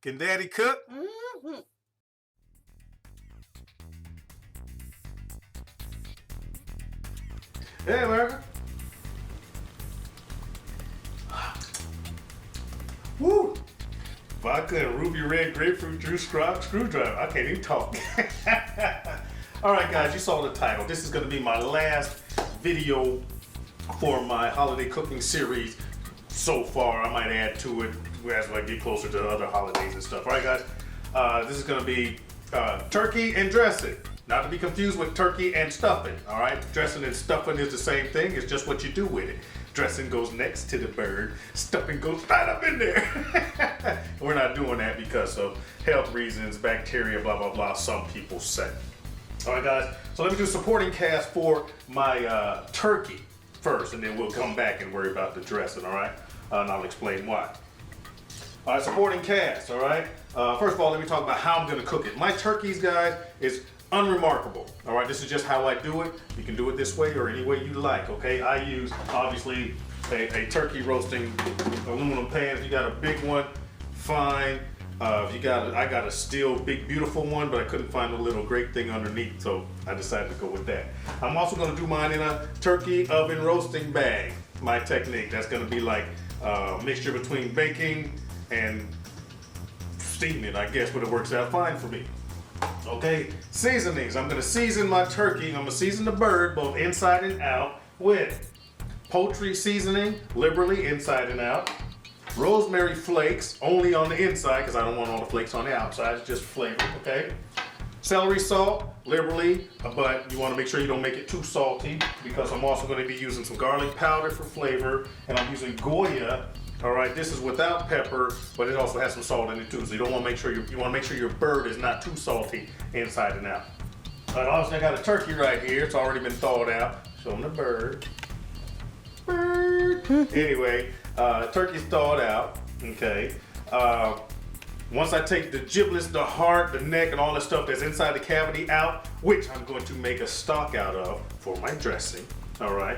Can Daddy cook? Mm-hmm. Hey, America. Woo! Vodka and ruby red grapefruit juice screwdriver. I can't even talk. All right, guys, you saw the title. This is going to be my last video for my holiday cooking series so far. I might add to it as I get closer to other holidays and stuff. All right, guys, this is going to be turkey and dressing. Not to be confused with turkey and stuffing, all right? Dressing and stuffing is the same thing. It's just what you do with it. Dressing goes next to the bird. Stuffing goes right up in there. We're not doing that because of health reasons, bacteria, blah, blah, blah, some people say. All right, guys, so let me do supporting cast for my turkey first, and then we'll come back and worry about the dressing, all right? And I'll explain why. All right, supporting cast, all right? First of all, let me talk about how I'm gonna cook it. My turkeys, guys, is unremarkable. All right, this is just how I do it. You can do it this way or any way you like, okay? I use, obviously, a turkey roasting aluminum pan. If you got a big one, fine. If you got, I got a steel big beautiful one, but I couldn't find a little great thing underneath, so I decided to go with that. I'm also gonna do mine in a turkey oven roasting bag. My technique, that's gonna be like a mixture between baking and steaming, I guess, but it works out fine for me. Okay, seasonings. I'm gonna season my turkey. I'm gonna season the bird both inside and out with poultry seasoning, liberally inside and out. Rosemary flakes, only on the inside because I don't want all the flakes on the outside. It's just flavor, okay? Celery salt, liberally, but you want to make sure you don't make it too salty because I'm also going to be using some garlic powder for flavor, and I'm using Goya. All right, this is without pepper, but it also has some salt in it too. So you don't want to make sure you want to make sure your bird is not too salty inside and out. All right, also I got a turkey right here. It's already been thawed out. Show them the bird. Bird. Anyway, turkey's thawed out. Okay. Once I take the giblets, the heart, the neck, and all the stuff that's inside the cavity out, which I'm going to make a stock out of for my dressing. All right.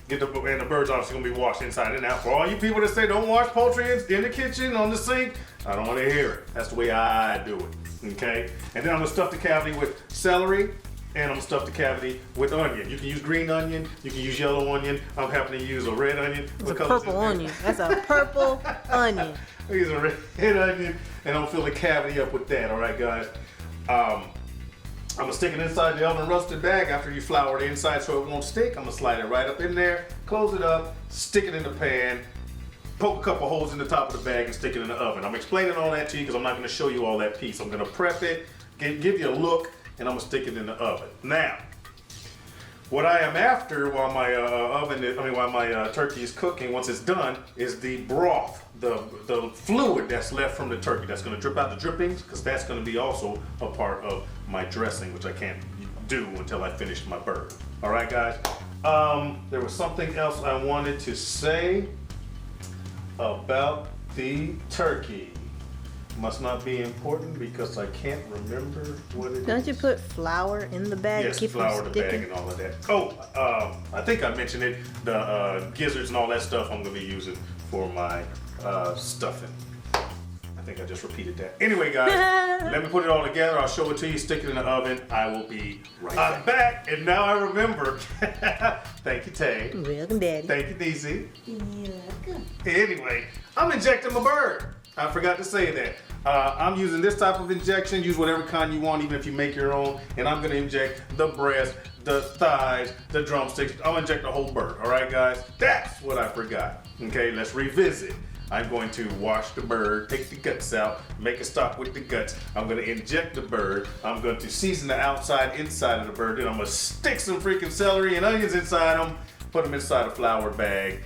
And the bird's obviously gonna be washed inside and out. For all you people that say don't wash poultry in the kitchen, on the sink, I don't wanna hear it. That's the way I do it, okay? And then I'm gonna stuff the cavity with celery, and I'm gonna stuff the cavity with onion. You can use green onion, you can use yellow onion. I'm happy to use a red onion. It's a purple onion. That's a purple onion. I use a red onion, and I'm gonna fill the cavity up with that, all right, guys? I'm gonna stick it inside the oven roasted bag after you flour the inside so it won't stick. I'm gonna slide it right up in there, close it up, stick it in the pan, poke a couple holes in the top of the bag and stick it in the oven. I'm explaining all that to you because I'm not gonna show you all that piece. I'm gonna prep it, give you a look, and I'm gonna stick it in the oven. Now, what I am after while my while my turkey is cooking, once it's done, is the broth, the fluid that's left from the turkey. That's gonna drip out the drippings, because that's gonna be also a part of my dressing, which I can't do until I finish my bird. All right, guys. There was something else I wanted to say about the turkey. Must not be important because I can't remember what it is. Don't you put flour in the bag? Yes, keep flour, them the bag, sticking? and all of that. Oh, I think I mentioned it. The gizzards and all that stuff I'm gonna be using for my stuffing. I think I just repeated that. Anyway, guys, let me put it all together. I'll show it to you. Stick it in the oven. I will be right back. I'm back, and now I remember. Thank you, Tay. Welcome, Daddy. Thank you, DC. You're welcome. Anyway, I'm injecting my bird. I forgot to say that. I'm using this type of injection. Use whatever kind you want, even if you make your own. And I'm gonna inject the breast, the thighs, the drumsticks. I'll inject the whole bird, all right, guys? That's what I forgot. Okay, let's revisit. I'm going to wash the bird, take the guts out, make a stock with the guts. I'm gonna inject the bird. I'm going to season the outside, inside of the bird. Then I'm gonna stick some freaking celery and onions inside them, put them inside a flour bag,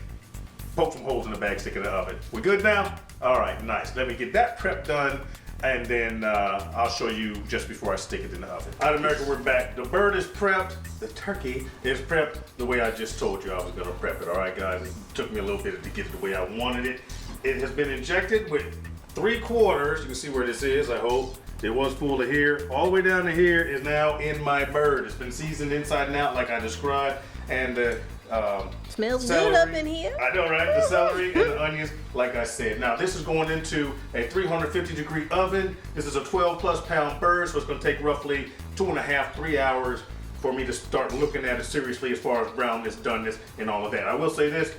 poke some holes in the bag, stick it in the oven. We good now? All right, nice. Let me get that prep done, and then I'll show you just before I stick it in the oven. All right, America, we're back. The bird is prepped. The turkey is prepped the way I just told you I was gonna prep it. All right, guys. It took me a little bit to get it the way I wanted it. It has been injected with 3/4. You can see where this is, I hope. It was full to here. All the way down to here is now in my bird. It's been seasoned inside and out like I described, and the Smells celery. good up in here. I know, right? The celery and the onions, like I said. Now, this is going into a 350-degree oven. This is a 12+ pound bird, so it's going to take roughly 2.5, 3 hours for me to start looking at it seriously as far as brownness, doneness, and all of that. I will say this,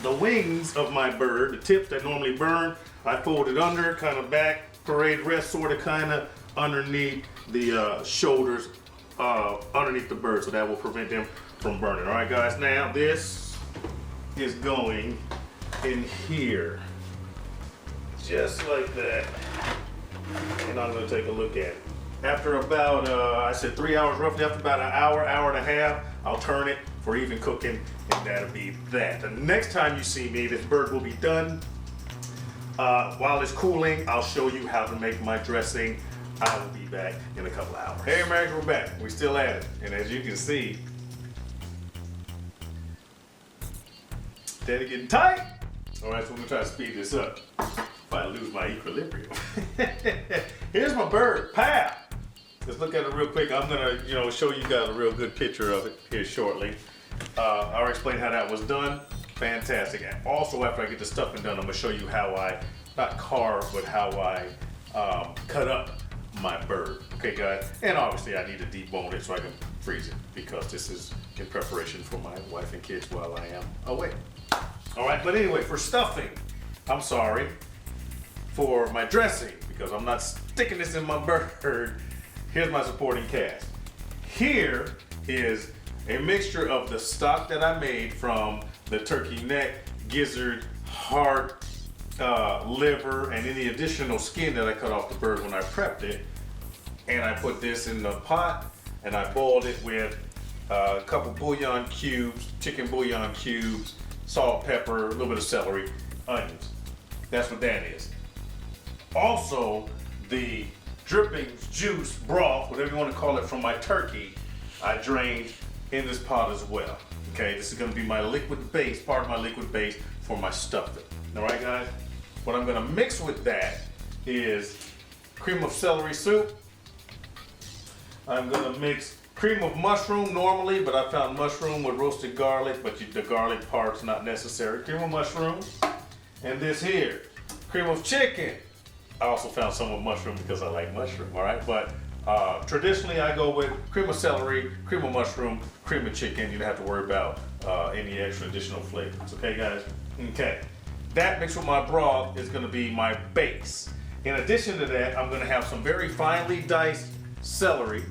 the wings of my bird, the tips that normally burn, I folded under, kind of back, parade rest, sort of kind of underneath the shoulders, underneath the bird, so that will prevent them from burning. All right, guys, now this is going in here, just like that, and I'm gonna take a look at it. After about, I said 3 hours, roughly after about an hour, hour and a half, I'll turn it for even cooking, and that'll be that. The next time you see me, this bird will be done. While it's cooling, I'll show you how to make my dressing. I will be back in a couple of hours. Hey, America, we're back. We're still at it, and as you can see, Daddy getting tight. All right, so we're gonna try to speed this up if I lose my equilibrium. Here's my bird, Pal. Let's look at it real quick. I'm gonna, show you guys a real good picture of it here shortly. I'll explain how that was done. Fantastic. And also, after I get the stuffing done, I'm gonna show you how I, not carve, but how I cut up my bird. Okay, guys? And obviously, I need to debone it so I can freeze it, because this is in preparation for my wife and kids while I am away. All right, but anyway, for stuffing, I'm sorry, for my dressing, because I'm not sticking this in my bird, here's my supporting cast. Here is a mixture of the stock that I made from the turkey neck, gizzard, heart, liver, and any additional skin that I cut off the bird when I prepped it. And I put this in the pot, and I boiled it with a couple bouillon cubes, chicken bouillon cubes, salt, pepper, a little bit of celery, onions. That's what that is. Also, the drippings, juice, broth, whatever you want to call it, from my turkey, I drained in this pot as well. Okay, this is going to be my liquid base, part of my liquid base for my stuffing. All right, guys? What I'm going to mix with that is cream of celery soup. I'm going to mix cream of mushroom normally, but I found mushroom with roasted garlic, but the garlic part's not necessary. Cream of mushroom. And this here, cream of chicken. I also found some with mushroom because I like mushroom, all right? But traditionally I go with cream of celery, cream of mushroom, cream of chicken. You don't have to worry about any extra additional flavors, okay, guys? Okay, that mixed with my broth is gonna be my base. In addition to that, I'm gonna have some very finely diced celery.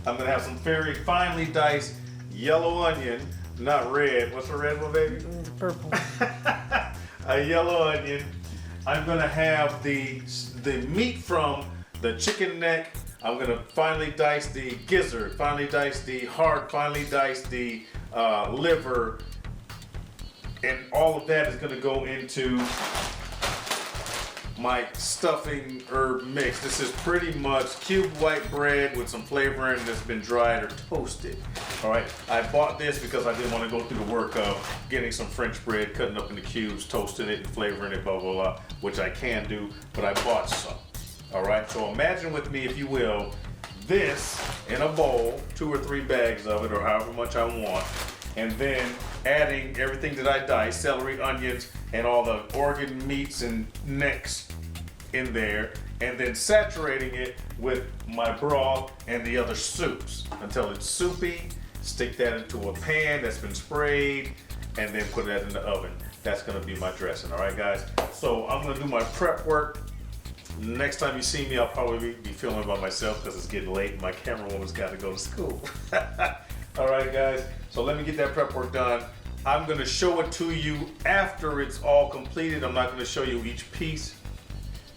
I'm gonna have some very finely diced yellow onion, not red. What's the red one, baby? It's purple. A yellow onion. I'm gonna have the meat from the chicken neck. I'm gonna finely dice the gizzard, finely dice the heart, finely dice the liver, and all of that is gonna go into my stuffing herb mix. This is pretty much cubed white bread with some flavoring that's been dried or toasted. All right, I bought this because I didn't want to go through the work of getting some French bread, cutting up into cubes, toasting it and flavoring it, blah, blah, blah, which I can do, but I bought some. All right, so imagine with me, if you will, this in a bowl, 2 or 3 bags of it, or however much I want, and then adding everything that I diced, celery, onions, and all the organ meats and necks in there, and then saturating it with my broth and the other soups until it's soupy. Stick that into a pan that's been sprayed, and then put that in the oven. That's gonna be my dressing, all right, guys? So I'm gonna do my prep work. Next time you see me, I'll probably be filming by myself because it's getting late and my camera woman's gotta go to school. All right, guys, so let me get that prep work done. I'm gonna show it to you after it's all completed. I'm not gonna show you each piece.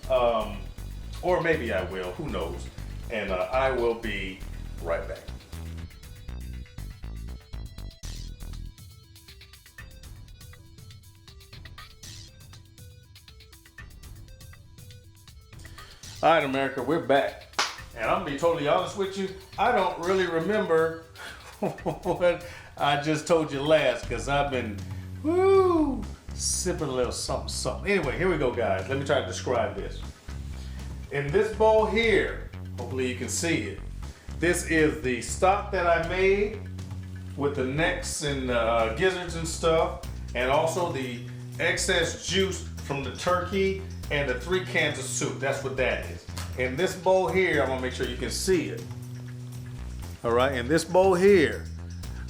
Or maybe I will, who knows? And I will be right back. All right, America, we're back. And I'm gonna be totally honest with you, I don't really remember what I just told you last, because I've been, sipping a little something, something. Anyway, here we go, guys. Let me try to describe this. In this bowl here, hopefully you can see it, this is the stock that I made with the necks and gizzards and stuff, and also the excess juice from the turkey and the 3 cans of soup. That's what that is. In this bowl here, I'm gonna make sure you can see it. All right, in this bowl here,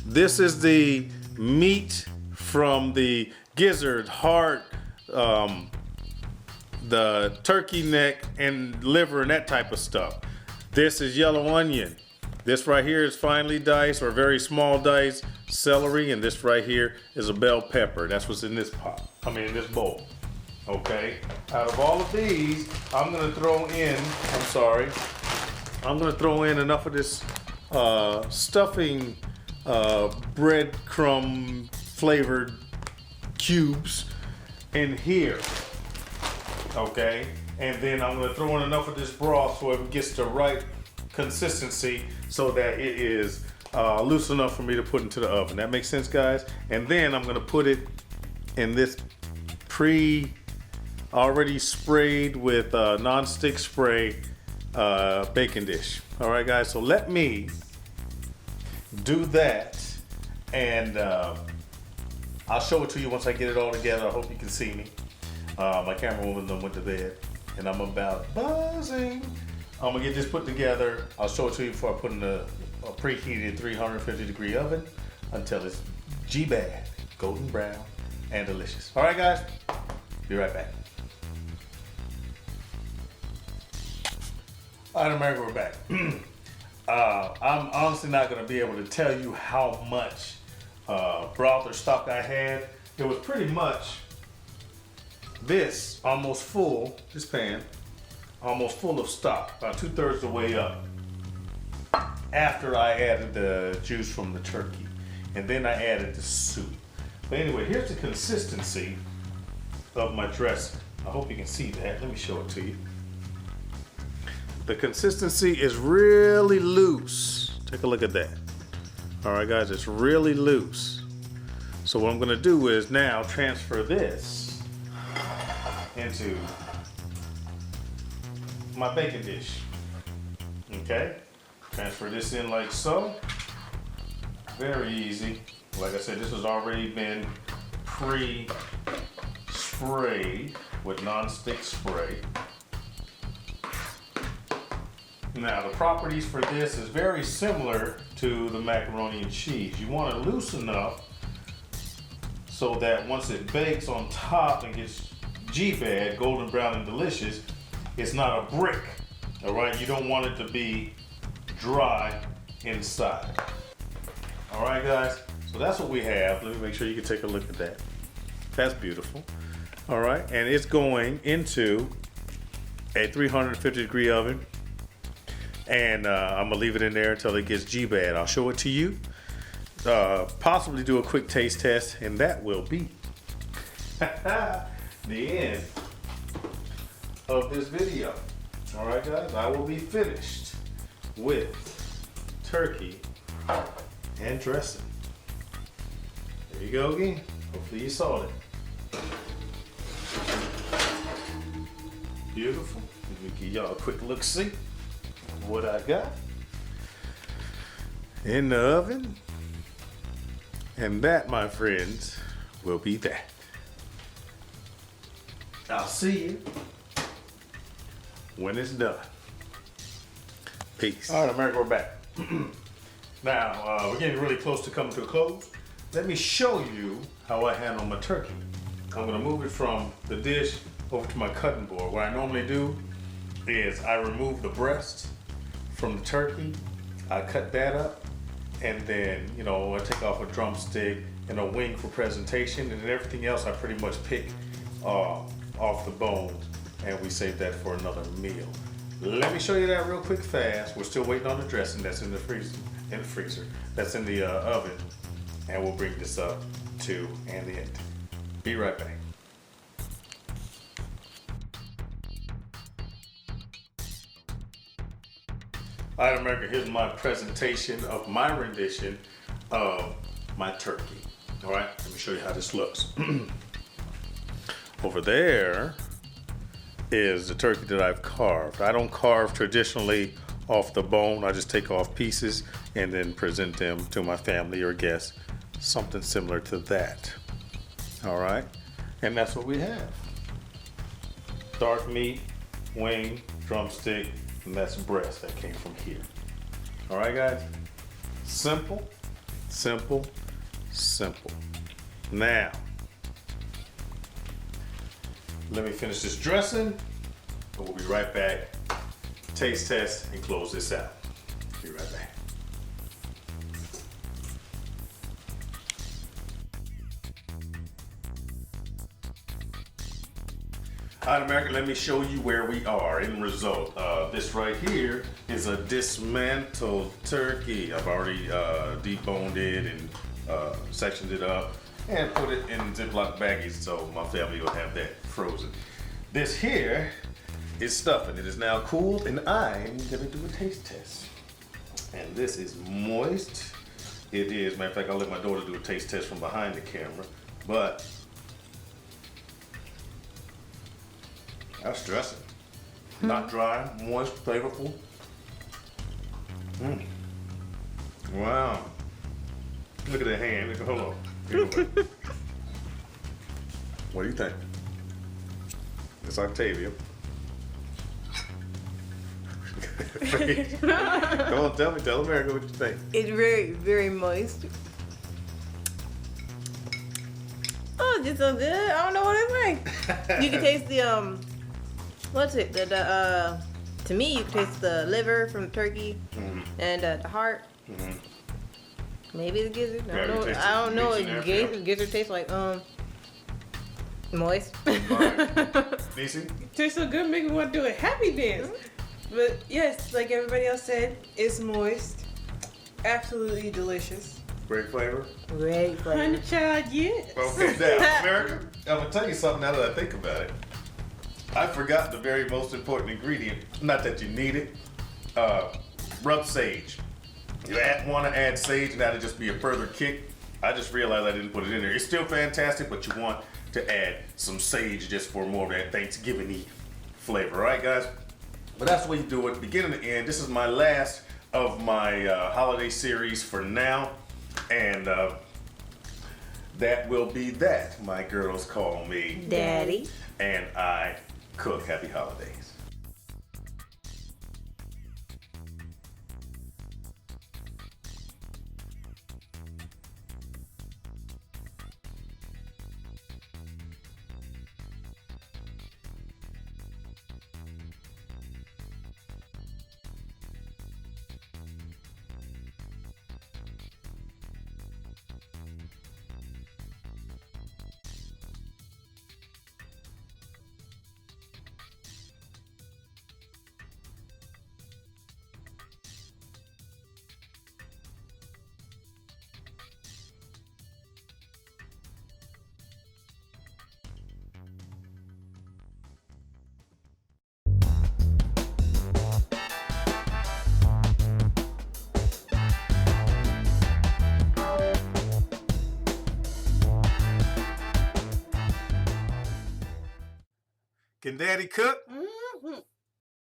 this is the meat from the gizzard, heart, the turkey neck and liver and that type of stuff. This is yellow onion. This right here is finely diced or very small diced celery, and this right here is a bell pepper. That's what's in this pot. In this bowl. Okay. Out of all of these, I'm gonna throw in enough of this stuffing breadcrumb flavored cubes in here. Okay. And then I'm gonna throw in enough of this broth so it gets the right consistency so that it is loose enough for me to put into the oven. That makes sense, guys? And then I'm gonna put it in this already sprayed with non-stick spray baking dish. All right, guys, so let me do that, and I'll show it to you once I get it all together. I hope you can see me. My camera woman done went to bed, and I'm about buzzing. I'm gonna get this put together. I'll show it to you before I put in a preheated 350-degree oven until it's G-bad, golden brown, and delicious. All right, guys, be right back. All right, America, we're back. I'm honestly not gonna be able to tell you how much broth or stock I had. It was pretty much this pan, almost full of stock, about 2/3 the way up, after I added the juice from the turkey. And then I added the soup. But anyway, here's the consistency of my dressing. I hope you can see that. Let me show it to you. The consistency is really loose. Take a look at that. All right, guys, it's really loose. So what I'm gonna do is now transfer this into my baking dish. Okay? Transfer this in like so. Very easy. Like I said, this has already been pre-sprayed with non-stick spray. Now, the properties for this is very similar to the macaroni and cheese. You want it loose enough so that once it bakes on top and gets G-bad, golden brown and delicious, it's not a brick, all right? You don't want it to be dry inside. All right, guys, so that's what we have. Let me make sure you can take a look at that. That's beautiful. All right, and it's going into a 350-degree oven. And I'm gonna leave it in there until it gets G-bad. I'll show it to you. Possibly do a quick taste test, and that will be the end of this video. All right, guys, I will be finished with turkey and dressing. There you go again. Hopefully you saw it. Beautiful. Let me give y'all a quick look-see. What I got in the oven, and that, my friends, will be that. I'll see you when it's done. Peace. All right, America, we're back. Now, we're getting really close to coming to a close. Let me show you how I handle my turkey. I'm gonna move it from the dish over to my cutting board. What I normally do is I remove the breast from the turkey, I cut that up, and then, I take off a drumstick and a wing for presentation, and then everything else I pretty much pick off the bones, and we save that for another meal. Let me show you that real quick fast. We're still waiting on the dressing that's in the freezer, that's in the oven, and we'll bring this up to and the end. Be right back. All right, America, here's my presentation of my rendition of my turkey. All right, let me show you how this looks. Over there is the turkey that I've carved. I don't carve traditionally off the bone. I just take off pieces and then present them to my family or guests. Something similar to that. All right. And that's what we have. Dark meat, wing, drumstick, and that's breast that came from here. All right, guys? Simple, simple, simple. Now, let me finish this dressing, and we'll be right back. Taste test and close this out. Be right back. All right, America, let me show you where we are in result. This right here is a dismantled turkey. I've already deboned it and sectioned it up and put it in Ziploc baggies so my family will have that frozen. This here is stuffing. It is now cooled and I'm gonna do a taste test. And this is moist. It is, matter of fact, I'll let my daughter do a taste test from behind the camera, but that's dressing. Not dry, moist, flavorful. Wow. Look at that hand. Look, hold on. What do you think? It's Octavia. Come on, tell America what you think. It's very, very moist. Oh, it's so good. I don't know what it's like. You can taste the what's it? To me, you can taste the liver from the turkey and the heart. Maybe the gizzard. I don't know. What gizzard tastes like. Moist. Nisi? Tastes so good, make me want to do a happy dance. But yes, like everybody else said, it's moist. Absolutely delicious. Great flavor? Great flavor. Honey child, yes. Okay, now, America, I'm gonna tell you something now that I think about it. I forgot the very most important ingredient. Not that you need it. Rub sage. You want to add sage, and that'll just be a further kick. I just realized I didn't put it in there. It's still fantastic, but you want to add some sage just for more of that Thanksgiving-y flavor. All right, guys? But that's the way you do it, beginning to end. This is my last of my holiday series for now. And that will be that. My girls call me Daddy. and I cook. Happy holidays. Can Daddy cook?